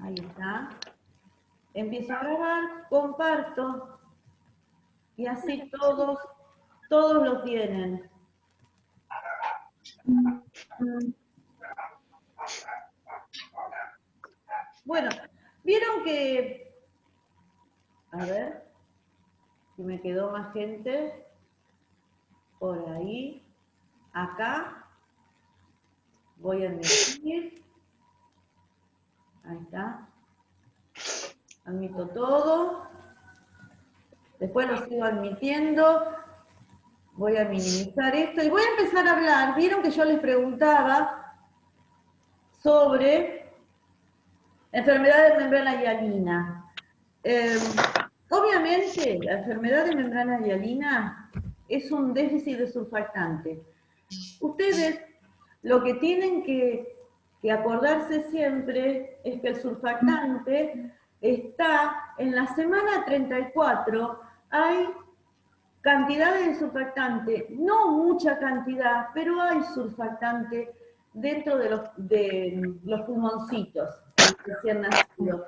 Ahí está. Empiezo a grabar, comparto, y así todos lo tienen. Bueno, vieron que, a ver, si me quedó más gente por ahí, acá, voy a admitir, ahí está, admito todo, después lo sigo admitiendo, voy a minimizar esto y voy a empezar a hablar. Vieron que yo les preguntaba sobre enfermedad de membrana hialina. Obviamente, la enfermedad de membrana hialina es un déficit de surfactante. Ustedes lo que tienen que acordarse siempre es que el surfactante está en la semana 34, hay cantidades de surfactante, no mucha cantidad, pero hay surfactante dentro de los pulmoncitos recién nacidos.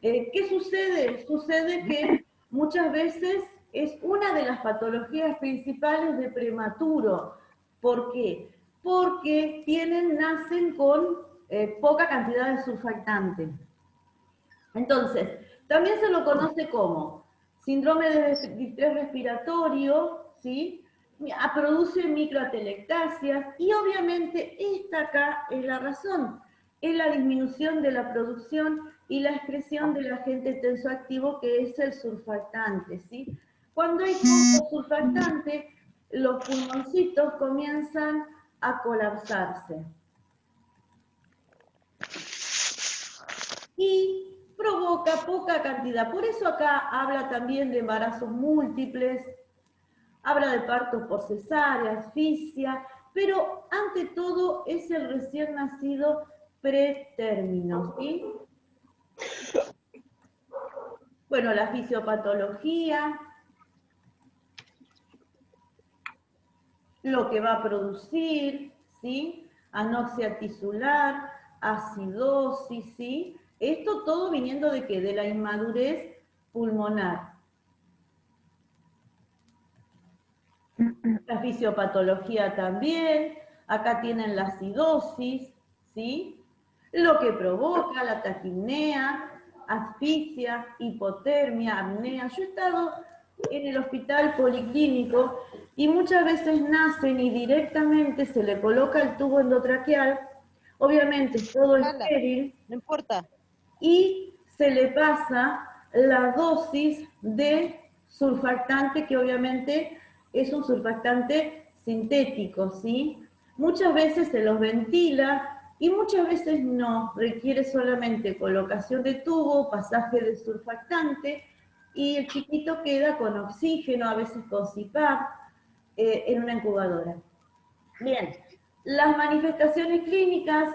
¿Qué sucede? Sucede que muchas veces es una de las patologías principales de prematuro. ¿Por qué? Porque nacen con poca cantidad de surfactante. Entonces, también se lo conoce como síndrome de distrés respiratorio, ¿sí? Produce microatelectasias y obviamente esta acá es la razón, es la disminución de la producción y la excreción del agente tensoactivo que es el surfactante, ¿sí? Cuando hay poco surfactante, los pulmoncitos comienzan a colapsarse. Y provoca poca cantidad. Por eso acá habla también de embarazos múltiples, habla de partos por cesárea, asfixia, pero ante todo es el recién nacido pretérmino, ¿sí? Bueno, la fisiopatología, lo que va a producir, ¿sí? Anoxia tisular, acidosis, ¿sí? Esto todo viniendo de ¿qué? De la inmadurez pulmonar. La fisiopatología también, acá tienen la acidosis, ¿sí? Lo que provoca la taquipnea, asfixia, hipotermia, apnea. Yo he estado en el hospital policlínico y muchas veces nacen y directamente se le coloca el tubo endotraqueal, obviamente todo estéril, no importa, y se le pasa la dosis de surfactante, que obviamente es un surfactante sintético, ¿sí? Muchas veces se los ventila y muchas veces no, requiere solamente colocación de tubo, pasaje de surfactante y el chiquito queda con oxígeno, a veces con CPAP, en una incubadora. Bien, las manifestaciones clínicas,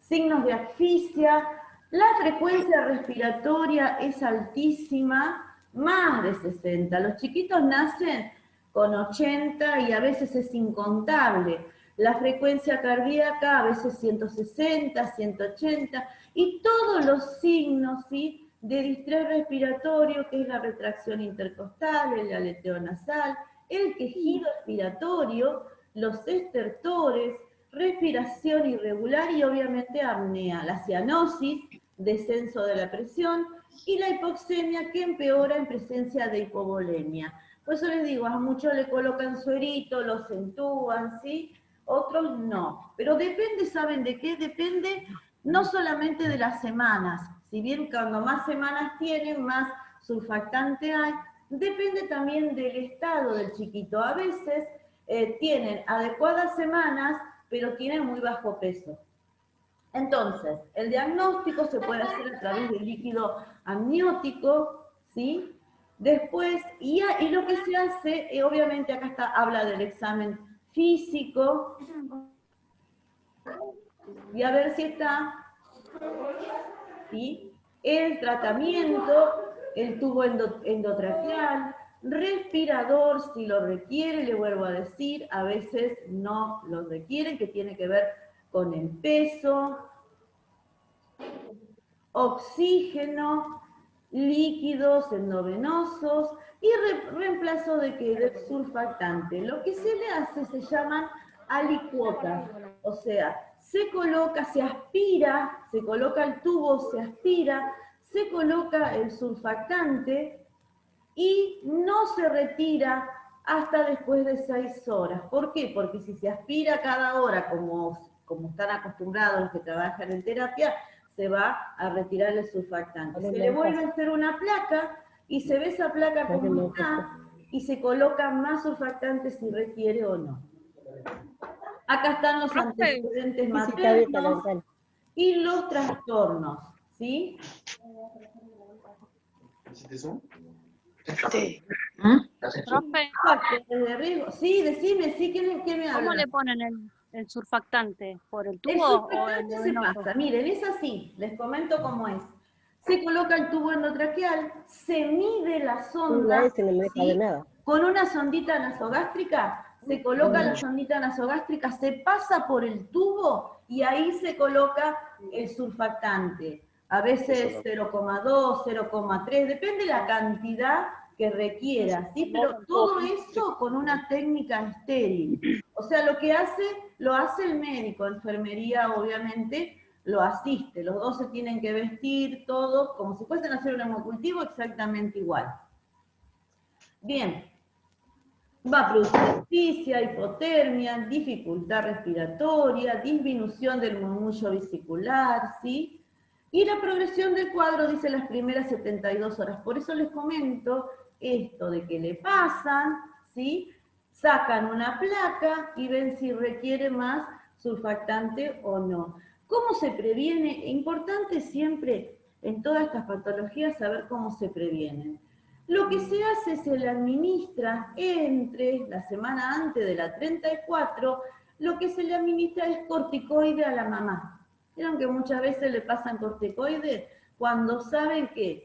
signos de asfixia, la frecuencia respiratoria es altísima, más de 60. Los chiquitos nacen con 80 y a veces es incontable. La frecuencia cardíaca a veces 160, 180 y todos los signos, ¿sí?, de distrés respiratorio, que es la retracción intercostal, el aleteo nasal, el quejido expiratorio, los estertores, respiración irregular y obviamente apnea, la cianosis, descenso de la presión y la hipoxemia que empeora en presencia de hipovolemia. Por eso les digo, a muchos le colocan suerito, los entuban, ¿sí? Otros no. Pero depende, ¿saben de qué? Depende no solamente de las semanas. Si bien cuando más semanas tienen, más surfactante hay, depende también del estado del chiquito. A veces tienen adecuadas semanas, pero tienen muy bajo peso. Entonces, el diagnóstico se puede hacer a través del líquido amniótico, ¿sí? Después, y lo que se hace, obviamente acá está, habla del examen físico, y a ver si está, ¿sí? El tratamiento, el tubo endotraqueal, respirador, si lo requiere, le vuelvo a decir, a veces no lo requieren, que tiene que ver con el peso. oxígeno, líquidos endovenosos y reemplazo de qué? Del surfactante. Lo que se le hace se llaman alicuotas, o sea, se coloca, se aspira, se coloca el tubo, se aspira, se coloca el surfactante y no se retira hasta después de 6 horas. ¿Por qué? Porque si se aspira cada hora, como están acostumbrados los que trabajan en terapia, se va a retirar el surfactante. Se le vuelve a hacer una placa y se ve esa placa como está y se coloca más surfactante si requiere o no. Acá están los antecedentes maternos y los trastornos, ¿sí? Profe, Factores de riesgo. Sí, decime, sí, ¿qué me habla? ¿cómo le ponen el surfactante? ¿Por el tubo El o el surfactante se endovenoso? pasa, miren, es así, les comento cómo es. Se coloca el tubo endotraqueal, se mide la sonda, ¿sí? Con una sondita nasogástrica, se coloca la sondita nasogástrica, se pasa por el tubo y ahí se coloca el surfactante. A veces 0,2, 0,3, depende la cantidad que requiera, ¿sí? Pero todo eso con una técnica estéril. O sea, lo hace el médico, enfermería obviamente lo asiste, los dos se tienen que vestir, todos, como si fuesen a hacer un hemocultivo, exactamente igual. Bien, va a producir asfixia, hipotermia, dificultad respiratoria, disminución del murmullo vesicular, ¿sí? Y la progresión del cuadro dice las primeras 72 horas. Por eso les comento esto de que le pasan, ¿sí? Sacan una placa y ven si requiere más surfactante o no. ¿Cómo se previene? Importante siempre en todas estas patologías saber cómo se previenen. Lo que se hace, se le administra entre la semana antes de la 34, lo que se le administra es corticoide a la mamá. Vieron que muchas veces le pasan corticoides cuando saben que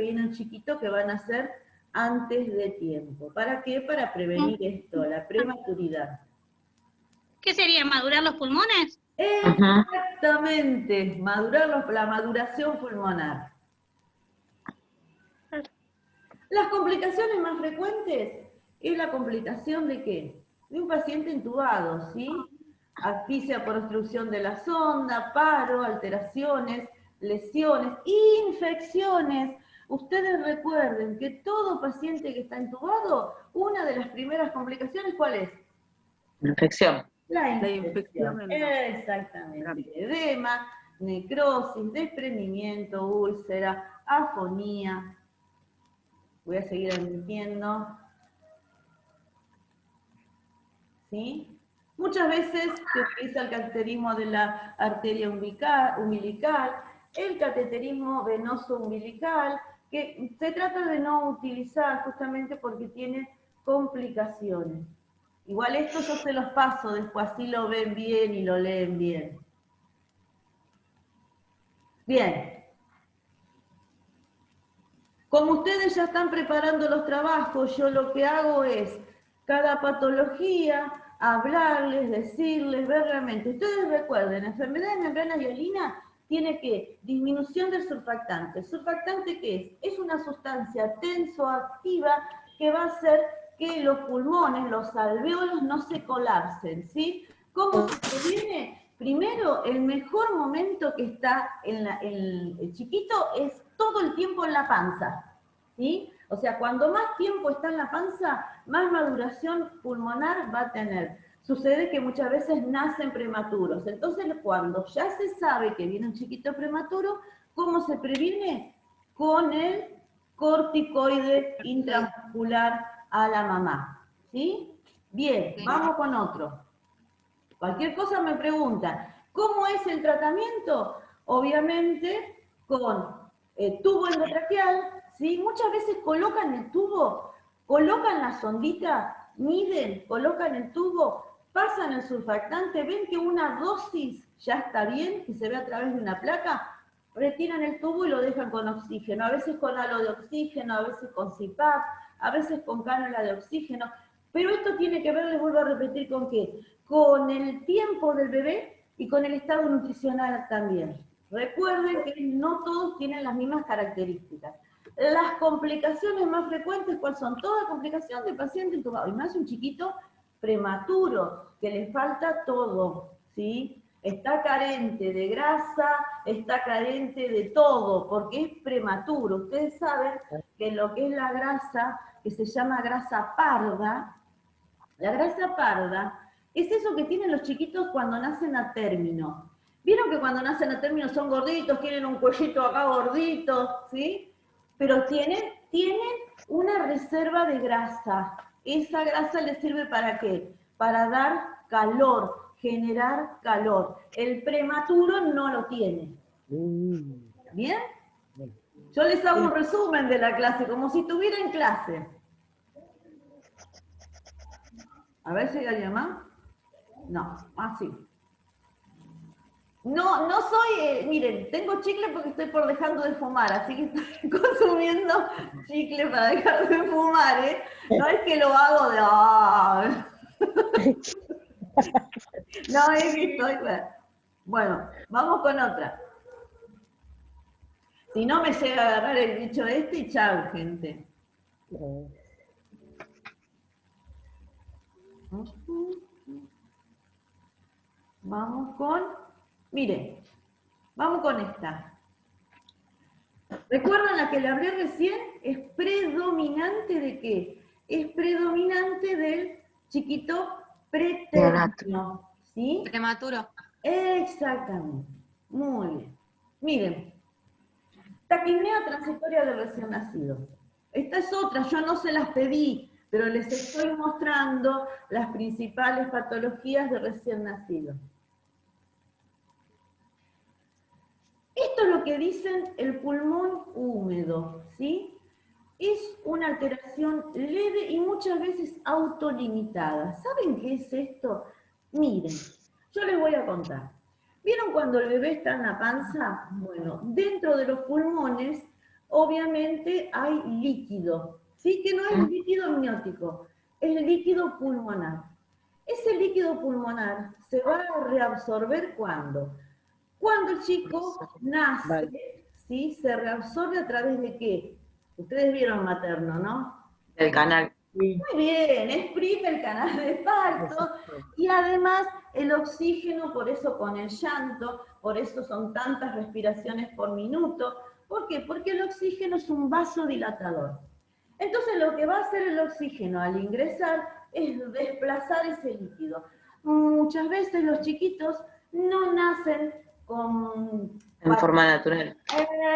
viene un chiquito que van a nacer antes de tiempo. ¿Para qué? Para prevenir esto, la prematuridad. ¿Qué sería? ¿Madurar los pulmones? Exactamente, la maduración pulmonar. Las complicaciones más frecuentes es la complicación de ¿qué? De un paciente intubado, ¿sí? Asfixia por obstrucción de la sonda, paro, alteraciones, lesiones, infecciones. Ustedes recuerden que todo paciente que está intubado, una de las primeras complicaciones, ¿cuál es? Infección. La infección. Exactamente. Edema, necrosis, desprendimiento, úlcera, afonía. Voy a seguir admitiendo. ¿Sí? Muchas veces se utiliza el cateterismo de la arteria umbilical, el cateterismo venoso umbilical, que se trata de no utilizar justamente porque tiene complicaciones. Igual esto yo se los paso, después así lo ven bien y lo leen bien. Bien. Como ustedes ya están preparando los trabajos, yo lo que hago es, cada patología, hablarles, decirles, ver realmente. Ustedes recuerden, enfermedad de membrana hialina tiene que disminución del surfactante. ¿El surfactante qué es? Es una sustancia tensoactiva que va a hacer que los pulmones, los alvéolos no se colapsen, ¿sí? ¿Cómo se previene? Primero, el mejor momento que está el chiquito es todo el tiempo en la panza, ¿sí? O sea, cuando más tiempo está en la panza, más maduración pulmonar va a tener. Sucede que muchas veces nacen prematuros. Entonces, cuando ya se sabe que viene un chiquito prematuro, ¿cómo se previene? Con el corticoide intramuscular a la mamá, ¿sí? Bien, vamos con otro. Cualquier cosa me preguntan. ¿Cómo es el tratamiento? Obviamente con tubo endotraqueal, ¿sí? Muchas veces colocan el tubo, colocan la sondita, miden, colocan el tubo, pasan el surfactante, ven que una dosis ya está bien, que se ve a través de una placa, retiran el tubo y lo dejan con oxígeno, a veces con halo de oxígeno, a veces con CPAP, a veces con cánula de oxígeno, pero esto tiene que ver, les vuelvo a repetir, ¿con qué? Con el tiempo del bebé y con el estado nutricional también. Recuerden que no todos tienen las mismas características. Las complicaciones más frecuentes, ¿cuáles son? Toda complicación de paciente intubado, y más un chiquito prematuro, que le falta todo, ¿sí? Está carente de grasa, está carente de todo, porque es prematuro. Ustedes saben que lo que es la grasa, que se llama grasa parda, la grasa parda es eso que tienen los chiquitos cuando nacen a término. ¿Vieron que cuando nacen a término son gorditos, tienen un cuellito acá gordito, ¿sí? Pero tienen una reserva de grasa. Esa grasa les sirve ¿para qué? Para dar calor, generar calor. El prematuro no lo tiene. ¿Bien? Yo les hago un resumen de la clase, como si estuviera en clase. A ver si hay alguien más. No, así. No soy, miren, tengo chicle porque estoy por dejando de fumar, así que estoy consumiendo chicle para dejar de fumar, ¿eh? No es que lo hago de... No, es que estoy... Bueno, vamos con otra. Si no me llega a agarrar el bicho este, y chao, gente. Vamos con... Miren, vamos con esta. ¿Recuerdan la que le hablé recién? Es predominante ¿de qué? Es predominante del chiquito pretérmino, ¿sí? Prematuro. Exactamente. Muy bien. Miren, taquipnea transitoria del recién nacido. Esta es otra, yo no se las pedí, pero les estoy mostrando las principales patologías de recién nacido. Esto es lo que dicen el pulmón húmedo, ¿sí? Es una alteración leve y muchas veces autolimitada. ¿Saben qué es esto? Miren, yo les voy a contar. ¿Vieron cuando el bebé está en la panza? Bueno, dentro de los pulmones, obviamente hay líquido, ¿sí? Que no es líquido amniótico, es líquido pulmonar. Ese líquido pulmonar se va a reabsorber ¿cuándo? Cuando el chico nace, ¿sí? Se reabsorbe a través de ¿qué? Ustedes vieron materno, ¿no? El canal. Muy bien, exprime el canal de parto y además el oxígeno, por eso con el llanto, por eso son tantas respiraciones por minuto. ¿Por qué? Porque el oxígeno es un vasodilatador. Entonces lo que va a hacer el oxígeno al ingresar es desplazar ese líquido. Muchas veces los chiquitos no nacen en forma natural.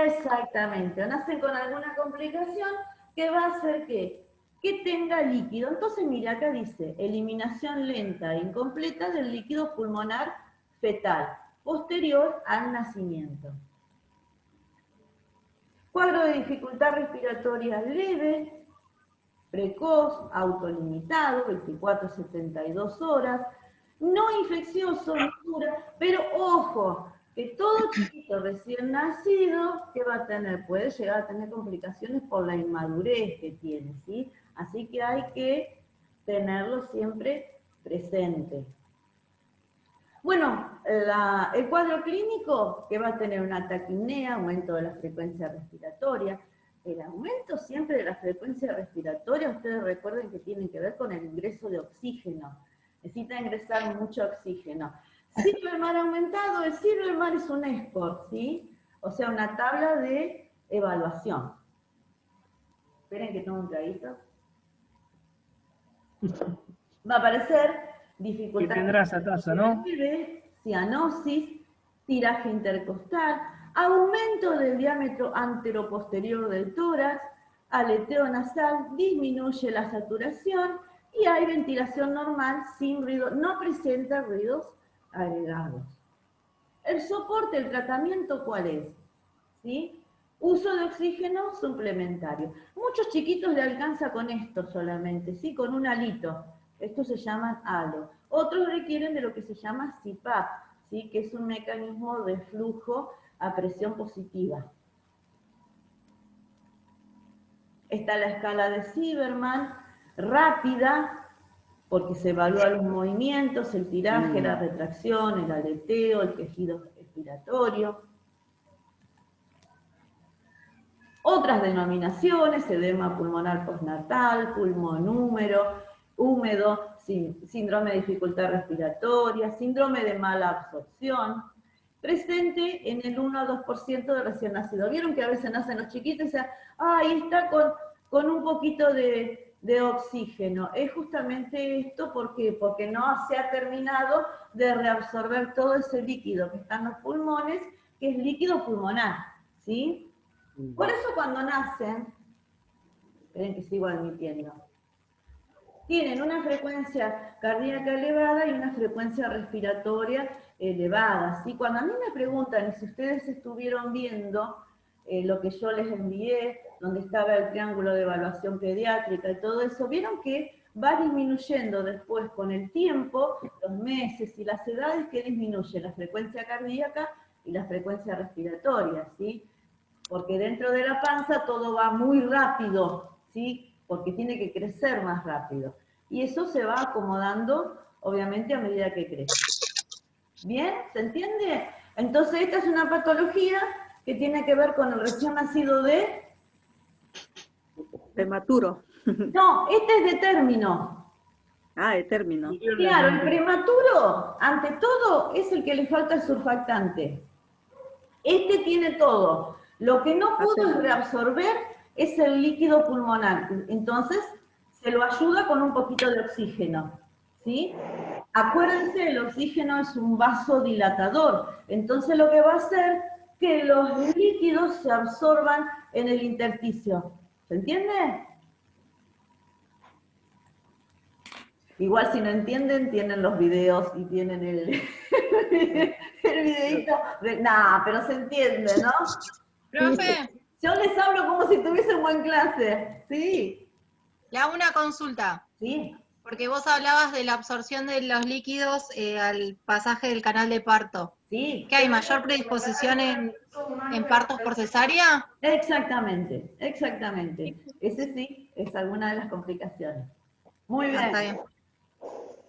Exactamente, o nacen con alguna complicación que va a hacer que tenga líquido. Entonces, mira, acá dice, eliminación lenta e incompleta del líquido pulmonar fetal, posterior al nacimiento. Cuadro de dificultad respiratoria leve, precoz, autolimitado, 24 a 72 horas, no infeccioso, no dura, pero ojo, que todo chiquito recién nacido, ¿qué va a tener? Puede llegar a tener complicaciones por la inmadurez que tiene, ¿sí? Así que hay que tenerlo siempre presente. Bueno, el cuadro clínico, que va a tener una taquipnea, aumento de la frecuencia respiratoria. El aumento siempre de la frecuencia respiratoria, ustedes recuerden que tiene que ver con el ingreso de oxígeno. Necesita ingresar mucho oxígeno. Ciclo del mar aumentado, el ciclo del mar es un SCORE, ¿sí? O sea, una tabla de evaluación. Esperen que tomo un traguito. Va a aparecer dificultad. ¿Qué tendrá esa taza, no? Cianosis, tiraje intercostal, aumento del diámetro anteroposterior del tórax, aleteo nasal, disminuye la saturación y hay ventilación normal sin ruido, no presenta ruidos agregados. El soporte, el tratamiento, ¿cuál es? ¿Sí? Uso de oxígeno suplementario. Muchos chiquitos le alcanza con esto solamente, ¿sí? Con un halito. Estos se llaman halo. Otros requieren de lo que se llama CPAP, ¿sí? Que es un mecanismo de flujo a presión positiva. Está la escala de Sieberman, rápida, porque se evalúan los movimientos, el tiraje, la retracción, el aleteo, el quejido respiratorio. Otras denominaciones: edema pulmonar postnatal, pulmón húmedo, síndrome de dificultad respiratoria, síndrome de mala absorción, presente en el 1 a 2% de recién nacido. ¿Vieron que a veces nacen los chiquitos y dicen, ahí está con un poquito de oxígeno? Es justamente esto, ¿por qué? Porque no se ha terminado de reabsorber todo ese líquido que está en los pulmones, que es líquido pulmonar, ¿sí? Por eso cuando nacen, esperen que sigo admitiendo, tienen una frecuencia cardíaca elevada y una frecuencia respiratoria elevada, ¿sí? Cuando a mí me preguntan, y si ustedes estuvieron viendo lo que yo les envié, donde estaba el triángulo de evaluación pediátrica y todo eso, vieron que va disminuyendo después con el tiempo, los meses y las edades, que disminuye la frecuencia cardíaca y la frecuencia respiratoria, ¿sí? Porque dentro de la panza todo va muy rápido, ¿sí? Porque tiene que crecer más rápido. Y eso se va acomodando, obviamente, a medida que crece. ¿Bien? ¿Se entiende? Entonces, esta es una patología que tiene que ver con el recién nacido de... Prematuro. No, este es de término. Ah, de término. Claro, el prematuro, ante todo, es el que le falta el surfactante. Este tiene todo. Lo que no pudo reabsorber es el líquido pulmonar. Entonces, se lo ayuda con un poquito de oxígeno, ¿sí? Acuérdense, el oxígeno es un vasodilatador. Entonces, lo que va a hacer que los líquidos se absorban en el intersticio. ¿Se entiende? Igual si no entienden, tienen los videos y tienen el videito. Nah, pero se entiende, ¿no? Profe, Yo les hablo como si tuviésemos en clase. Sí. le hago una consulta. Sí. Porque vos hablabas de la absorción de los líquidos al pasaje del canal de parto. Sí. ¿Qué hay mayor predisposición en partos por cesárea? Exactamente, exactamente. Ese sí es alguna de las complicaciones. Muy bien. Está bien.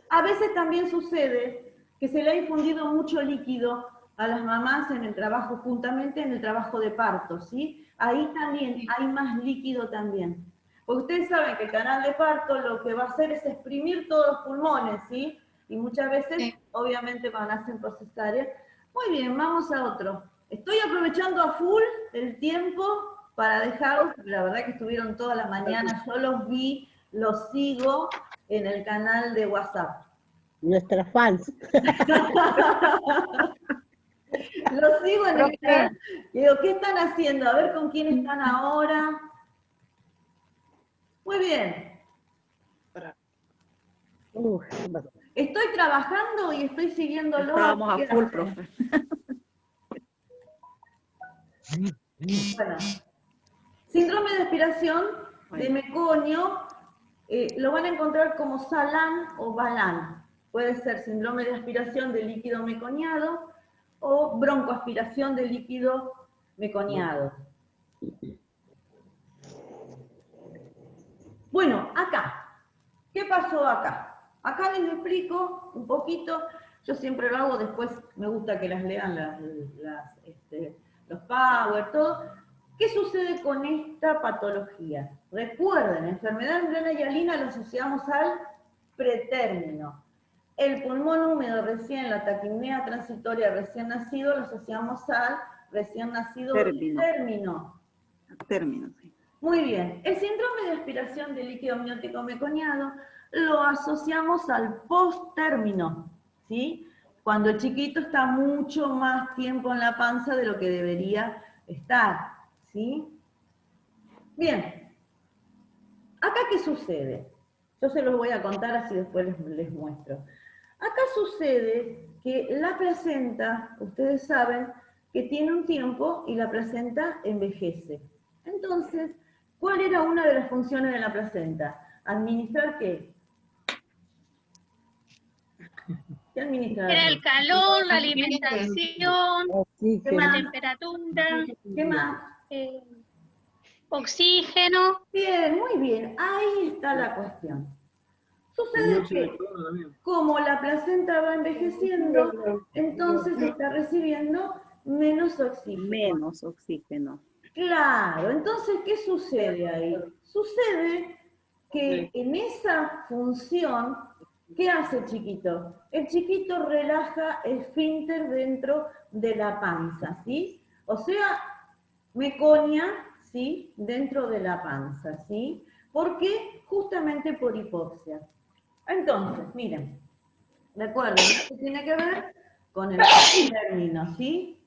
A veces también sucede que se le ha infundido mucho líquido a las mamás en el trabajo, juntamente en el trabajo de parto, ¿sí? Ahí también hay más líquido también. Porque ustedes saben que el canal de parto lo que va a hacer es exprimir todos los pulmones, ¿sí? Y muchas veces, Sí. obviamente, cuando hacen por cesárea. Muy bien, vamos a otro. Estoy aprovechando a full el tiempo para dejarlos, la verdad que estuvieron toda la mañana, yo los vi, los sigo en el canal de WhatsApp. Nuestras fans. Los sigo en el canal. Digo, ¿qué están haciendo? A ver con quién están ahora. Muy bien. Estoy trabajando y estoy siguiéndolo. Estábamos a full, profe. Bueno, síndrome de aspiración de meconio, lo van a encontrar como SALAN o BALAN. Puede ser síndrome de aspiración de líquido meconiado o broncoaspiración de líquido meconiado. Bueno, acá, ¿qué pasó acá? Acá les explico un poquito, yo siempre lo hago, después me gusta que las lean los power, todo. ¿Qué sucede con esta patología? Recuerden, enfermedad membrana hialina lo asociamos al pretérmino. El pulmón húmedo recién, la taquipnea transitoria recién nacido, lo asociamos al recién nacido término. Término, sí. Muy bien. El síndrome de aspiración de líquido amniótico meconiado lo asociamos al posttérmino, ¿sí? Cuando el chiquito está mucho más tiempo en la panza de lo que debería estar, ¿sí? Bien. ¿Acá qué sucede? Yo se los voy a contar así después les muestro. Acá sucede que la placenta, ustedes saben, que tiene un tiempo y la placenta envejece. Entonces, ¿cuál era una de las funciones de la placenta? ¿Administrar qué? ¿Qué administra? Era el calor, la alimentación, la temperatura, ¿Qué más? Oxígeno. Bien, muy bien. Ahí está la cuestión. Sucede que, como la placenta va envejeciendo, entonces está recibiendo menos oxígeno. Menos oxígeno. Claro, entonces, ¿qué sucede ahí? Sucede que en esa función, ¿qué hace el chiquito? El chiquito relaja el esfínter dentro de la panza, ¿sí? O sea, meconia, ¿sí? Dentro de la panza, ¿sí? ¿Por qué? Justamente por hipoxia. Entonces, miren, recuerden, esto tiene que ver con el término, ¿sí?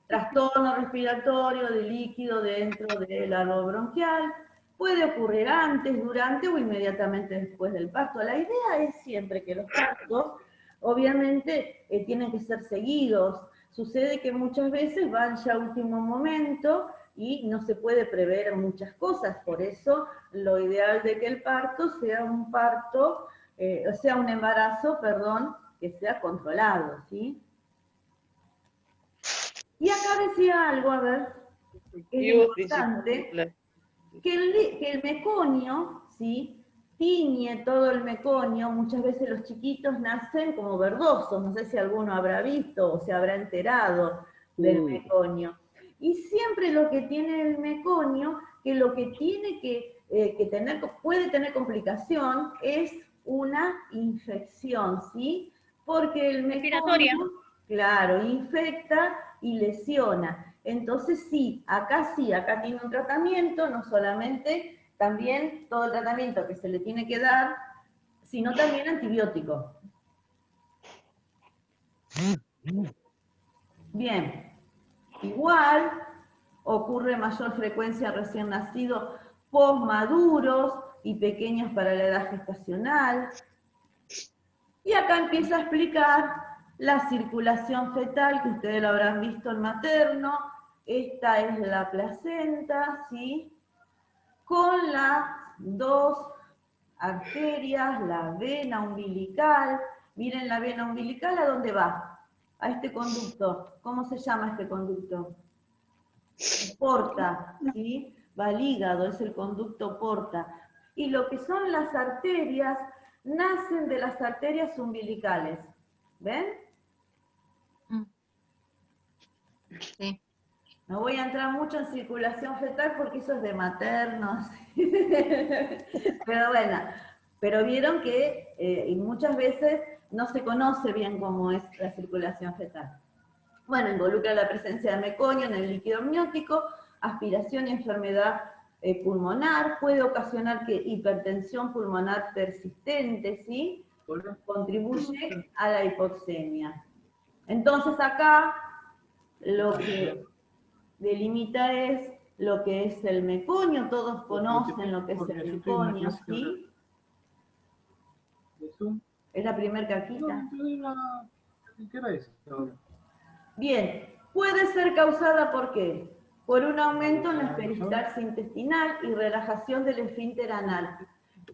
Trastorno respiratorio de líquido dentro del árbol bronquial. Puede ocurrir antes, durante o inmediatamente después del parto. La idea es siempre que los partos, obviamente, tienen que ser seguidos. Sucede que muchas veces van ya a último momento y no se puede prever muchas cosas. Por eso, lo ideal de que el parto sea un parto, sea un embarazo, perdón, que sea controlado, ¿sí? Y acá decía algo, a ver, que es importante, que el meconio, ¿sí? Tiñe todo el meconio, muchas veces los chiquitos nacen como verdosos, no sé si alguno habrá visto o se habrá enterado del meconio. Y siempre lo que tiene el meconio, que lo que tiene que tener, puede tener complicación, es una infección, ¿sí? Porque el meconio, claro, infecta y lesiona. Entonces sí, acá tiene un tratamiento, no solamente también todo el tratamiento que se le tiene que dar, sino también antibiótico. Bien, igual ocurre mayor frecuencia recién nacidos posmaduros y pequeños para la edad gestacional. Y acá empieza a explicar la circulación fetal, que ustedes lo habrán visto en materno. Esta es la placenta, ¿sí? Con las dos arterias, la vena umbilical. Miren la vena umbilical, ¿a dónde va? A este conducto. ¿Cómo se llama este conducto? Porta, ¿sí? Va al hígado, es el conducto porta. Y lo que son las arterias, nacen de las arterias umbilicales. ¿Ven? Sí. No voy a entrar mucho en circulación fetal porque eso es de maternos. Pero bueno, pero vieron que y muchas veces no se conoce bien cómo es la circulación fetal. Bueno, involucra la presencia de meconio en el líquido amniótico, aspiración y enfermedad pulmonar, puede ocasionar que hipertensión pulmonar persistente, ¿sí? Contribuye a la hipoxemia. Entonces acá lo que delimita es lo que es el meconio, todos conocen lo que es el meconio, ¿sí? ¿Es la primera caquita? ¿Qué era eso? Bien, puede ser causada ¿por qué? Por un aumento en la peristalsis intestinal y relajación del esfínter anal.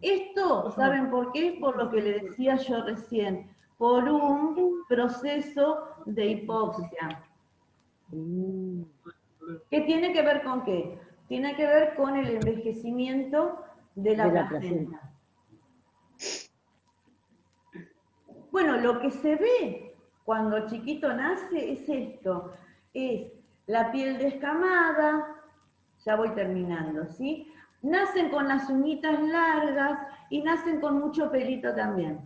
Esto, ¿saben por qué? Por lo que le decía yo recién, por un proceso de hipoxia. ¿Qué tiene que ver con qué? Tiene que ver con el envejecimiento de la placenta. Bueno, lo que se ve cuando el chiquito nace es esto, es la piel descamada, ya voy terminando, ¿sí? Nacen con las uñitas largas y nacen con mucho pelito también.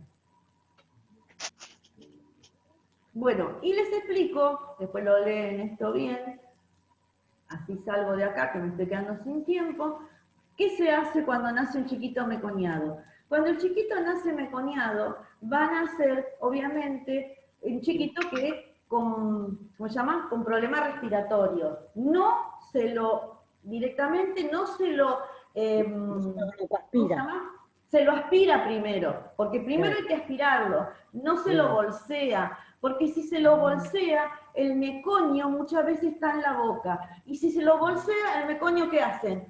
Bueno, y les explico, después lo leen esto bien, así salgo de acá que me estoy quedando sin tiempo, ¿qué se hace cuando nace un chiquito meconiado? Cuando el chiquito nace meconiado, va a nacer, obviamente, un chiquito que con, ¿cómo se llama? Con problemas respiratorios. No se lo, directamente no se lo, ¿cómo se llama? Se lo aspira primero, porque primero hay que aspirarlo, no se lo bolsea, porque si se lo bolsea, el meconio muchas veces está en la boca, y si se lo bolsea, el meconio ¿qué hace?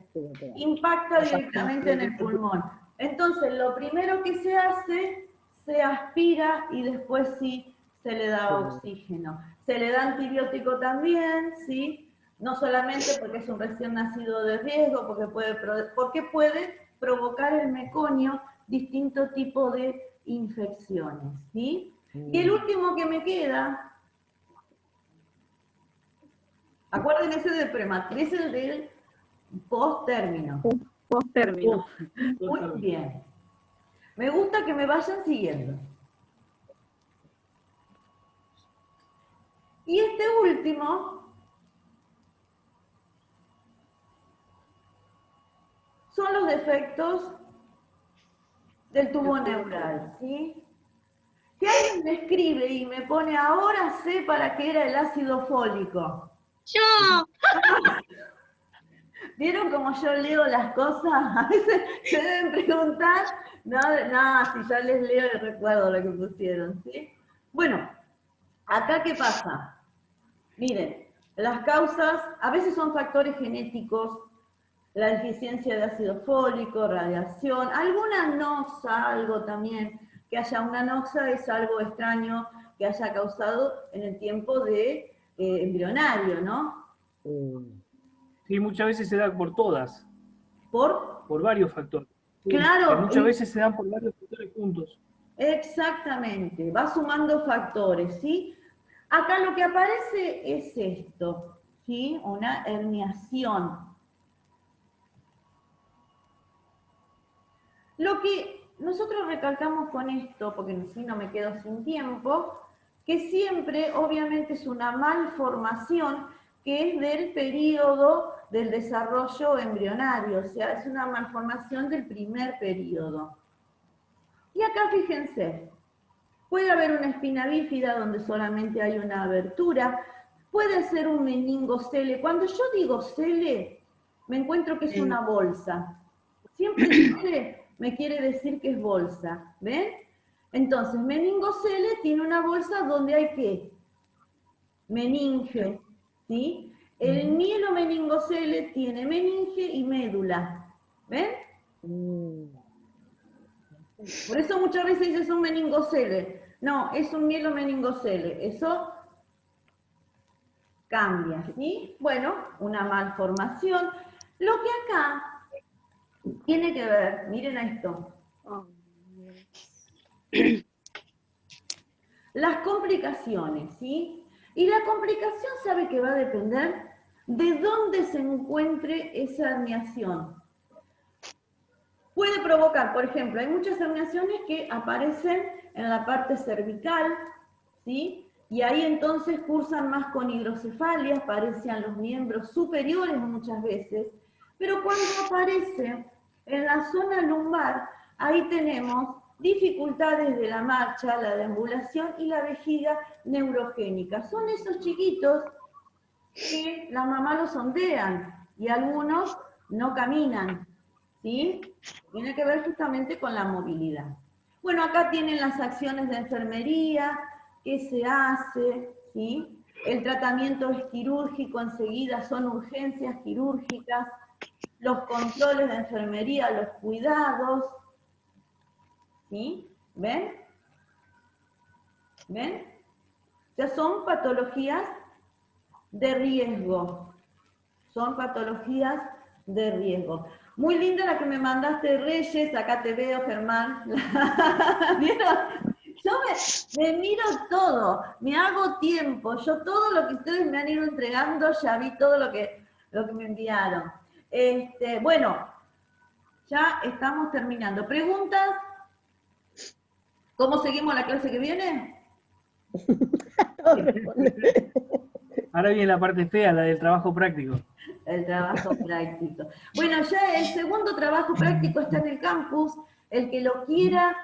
Impacta directamente en el pulmón. Entonces, lo primero que se hace, se aspira y después sí se le da oxígeno. Se le da antibiótico también, ¿sí? No solamente porque es un recién nacido de riesgo, porque puede provocar el meconio distinto tipo de infecciones, ¿sí? Y el último que me queda, Acuérdense del prematrimio, es el del post-término. Post-término. Muy bien. Me gusta que me vayan siguiendo. Y este último son los defectos del tubo neural, ¿sí? Si alguien me escribe y me pone, ahora sé para qué era el ácido fólico. Yo. ¿Vieron cómo yo leo las cosas? A veces se deben preguntar, no, si yo les leo y recuerdo lo que pusieron, ¿sí? Bueno, acá ¿qué pasa? Miren, las causas a veces son factores genéticos, la deficiencia de ácido fólico, radiación, alguna noxa, algo también, que haya una noxa es algo extraño que haya causado en el tiempo de embrionario, ¿no? Sí, muchas veces se da por todas, por varios factores. Claro. Que muchas veces se dan por varios factores juntos. Exactamente, va sumando factores, ¿sí? Acá lo que aparece es esto, ¿sí? Una herniación. Lo que nosotros recalcamos con esto, porque si no me quedo sin tiempo, que siempre obviamente es una malformación que es del periodo del desarrollo embrionario, o sea, es una malformación del primer periodo. Y acá fíjense, puede haber una espina bífida donde solamente hay una abertura, puede ser un meningocele. Cuando yo digo cele, me encuentro que es una bolsa. Siempre cele me quiere decir que es bolsa, ¿ven? Entonces, meningocele tiene una bolsa donde hay ¿qué? Meninge, ¿sí? El mielomeningocele tiene meninge y médula, ¿ven? Por eso muchas veces es un meningocele. No, es un mielomeningocele. Eso cambia, ¿sí? Bueno, una malformación. Lo que acá tiene que ver, miren esto. Las complicaciones, ¿sí? Y la complicación sabe que va a depender de dónde se encuentre esa herniación. Puede provocar, por ejemplo, hay muchas herniaciones que aparecen en la parte cervical, ¿sí? Y ahí entonces cursan más con hidrocefalia, aparecen los miembros superiores muchas veces, pero cuando aparece en la zona lumbar, ahí tenemos dificultades de la marcha, la deambulación y la vejiga neurogénica. Son esos chiquitos que la mamá los sondean y algunos no caminan, ¿sí? Tiene que ver justamente con la movilidad. Bueno, acá tienen las acciones de enfermería, qué se hace, ¿sí? El tratamiento es quirúrgico, enseguida son urgencias quirúrgicas, los controles de enfermería, los cuidados, ¿sí? ¿Ven? ¿Ven? Ya son patologías de riesgo. Son patologías de riesgo. Muy linda la que me mandaste, Reyes, acá te veo, Germán. ¿Vieron? Yo me miro todo, me hago tiempo, yo todo lo que ustedes me han ido entregando, ya vi todo lo que me enviaron. Bueno, ya estamos terminando. ¿Preguntas? ¿Cómo seguimos la clase que viene? Ahora viene la parte fea, la del trabajo práctico. El trabajo práctico. Bueno, ya el segundo trabajo práctico está en el campus. El que lo quiera,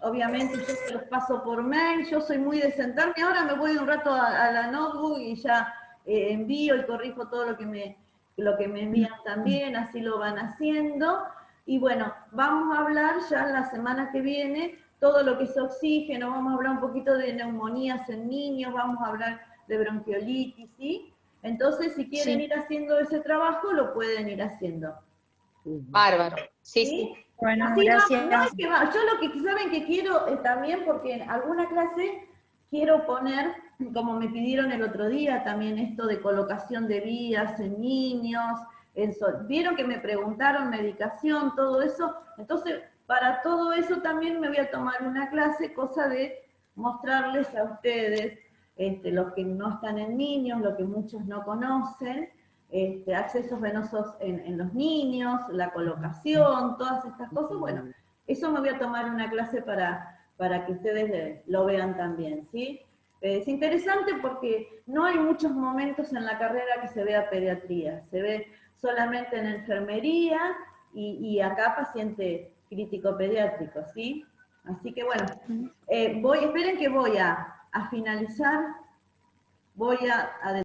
obviamente yo se los paso por mail. Yo soy muy de sentarme. Ahora me voy un rato a la notebook y ya envío y corrijo todo lo que me envían también, así lo van haciendo. Y bueno, vamos a hablar ya la semana que viene todo lo que es oxígeno, vamos a hablar un poquito de neumonías en niños, vamos a hablar de bronquiolitis, ¿sí? Entonces, si quieren ir haciendo ese trabajo, lo pueden ir haciendo. Bárbaro. Sí, sí. Bueno, Así gracias. no es que yo lo que saben que quiero también, porque en alguna clase quiero poner, como me pidieron el otro día, también esto de colocación de vías en niños, vieron que me preguntaron medicación, todo eso, entonces para todo eso también me voy a tomar una clase, cosa de mostrarles a ustedes los que no están en niños, lo que muchos no conocen, accesos venosos en los niños, la colocación, todas estas cosas. Bueno, eso me voy a tomar una clase para que ustedes lo vean también, ¿sí? Es interesante porque no hay muchos momentos en la carrera que se vea pediatría, se ve solamente en enfermería y acá paciente crítico pediátrico, ¿sí? Así que bueno, esperen que voy a finalizar, voy a